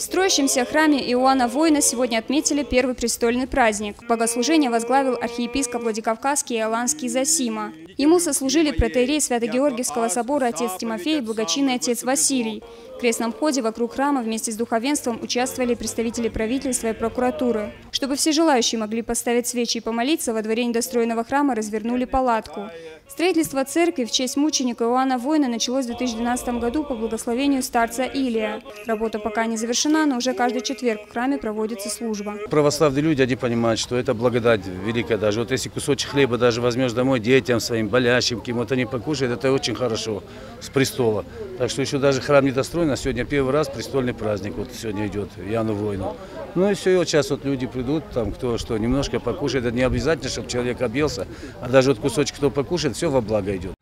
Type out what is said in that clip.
строящемся храме Иоанна Воина сегодня отметили первый престольный праздник. Богослужение возглавил архиепископ Владикавказский и Аланский Зосима. Ему сослужили протоиерей Свято-Георгиевского собора отец Тимофей и благочинный отец Василий. В крестном ходе вокруг храма вместе с духовенством участвовали представители правительства и прокуратуры. Чтобы все желающие могли поставить свечи и помолиться, во дворе недостроенного храма развернули палатку. Строительство церкви в честь мученика Иоанна Воина началось в 2012 году по благословению старца Илия. Работа пока не завершена, но уже каждый четверг в храме проводится служба. Православные люди, они понимают, что это благодать великая даже. Вот если кусочек хлеба даже возьмешь домой детям своим, болящим, кем-то они покушают, это очень хорошо с престола. Так что еще даже храм не достроен, а сегодня первый раз престольный праздник вот сегодня идет Иоанну Воину. Ну и все, и вот сейчас вот люди придут, там кто что, немножко покушает. Это не обязательно, чтобы человек объелся, а даже вот кусочек кто покушает, все во благо идет.